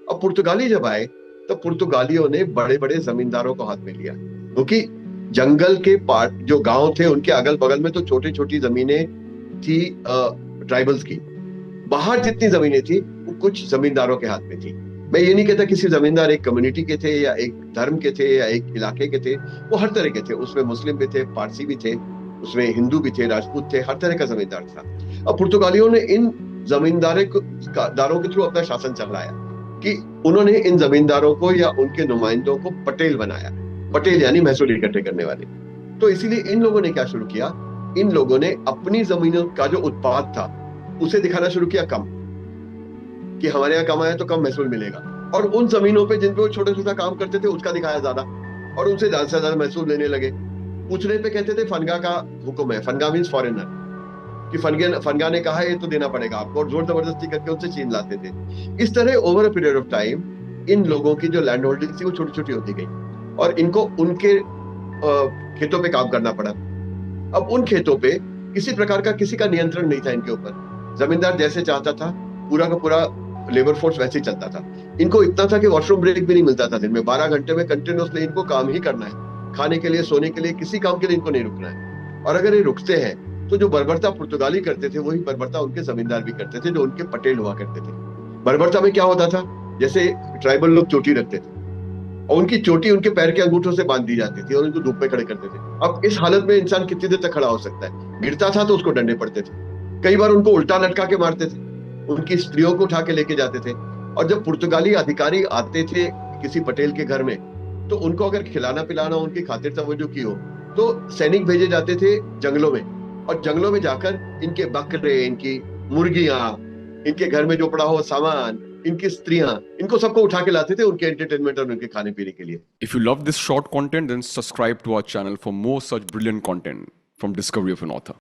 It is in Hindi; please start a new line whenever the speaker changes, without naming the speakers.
अब पुर्तगाली जब आए तो पुर्तगालियों ने बड़े बड़े जमींदारों को हाथ में लिया, क्योंकि जंगल के पार्ट जो गांव थे उनके अगल बगल में तो छोटी छोटी जमीनें थी ट्राइबल्स की। बाहर जितनी जमीनें थी वो कुछ जमींदारों के हाथ में थी। मैं ये नहीं कहता किसी जमींदार एक कम्युनिटी के थे या एक धर्म के थे या एक इलाके के थे, वो हर तरह के थे। उसमें मुस्लिम भी थे, पारसी भी थे, उसमें हिंदू भी थे, राजपूत थे, हर तरह का जमींदार था। अब पुर्तगालियों ने इन जमींदारों के थ्रू अपना शासन चलाया कि उन्होंने इन जमींदारों को या उनके नुमाइंदों को पटेल बनाया। पटेल यानी महसूल इकट्ठे करने वाले। तो इसीलिए इन लोगों ने क्या शुरू किया, इन लोगों ने अपनी जमीनों का जो उत्पाद था उसे दिखाना शुरू किया कम, कि हमारे यहाँ कम आया तो कम महसूल मिलेगा। और उन जमीनों पे जिन पे वो छोटा छोटा काम करते थे उसका दिखाया ज्यादा, और उनसे ज्यादा से ज्यादा महसूल लेने लगे। पूछने पे कहते थे फनगा का हुक्म है, फनगा मीन्स फॉरेनर, कि फनगा ने कहा ये तो देना पड़ेगा आपको, और जोर जबरदस्ती करके उनसे छीन लाते थे। इस तरह over a period of time in लोगों की जो लैंड होल्डिंग थी वो छोटी छोटी होती गई, और इनको उनके खेतों पे काम करना पड़ा। अब उन खेतों पे किसी प्रकार का किसी का नियंत्रण नहीं था इनके ऊपर। जमींदार जैसे चाहता था पूरा का पूरा लेबर फोर्स वैसे ही चलता था। इनको इतना था कि वॉशरूम ब्रेक भी नहीं मिलता था दिन में, 12 घंटे में कंटिन्यूसली इनको काम ही करना है, खाने के लिए, सोने के लिए, किसी काम के लिए इनको नहीं रुकना है। और अगर ये रुकते हैं तो जो बर्बरता पुर्तगाली करते थे वही बर्बरता उनके जमींदार भी करते थे, जो उनके पटेल हुआ करते थे। बर्बरता में क्या होता था, जैसे ट्राइबल लोग चोटी रखते थे और उनकी चोटी उनके पैर के अंगूठों से बांध दी जाती थी और उनको धूप में खड़े करते थे। अब इस हालत में इंसान कितनी देर तक खड़ा हो सकता है, गिरता था तो उसको डंडे पड़ते थे। कई बार उनको उल्टा लटका के मारते थे, उनकी स्त्रियों को उठा के लेके जाते थे। और जब पुर्तगाली अधिकारी आते थे किसी पटेल के घर में, तो उनको अगर खिलाना पिलाना उनकी खातिर तवज्जो की हो तो सैनिक भेजे जाते थे जंगलों में, और जंगलों में जाकर इनके बकरे, इनकी मुर्गियां, इनके घर में जो पड़ा हो सामान, इनकी स्त्रियां, इनको सबको उठा के लाते थे उनके एंटरटेनमेंट और उनके खाने पीने के लिए।
If you love this short content, then subscribe to our channel for more such brilliant content from Discovery of an Author.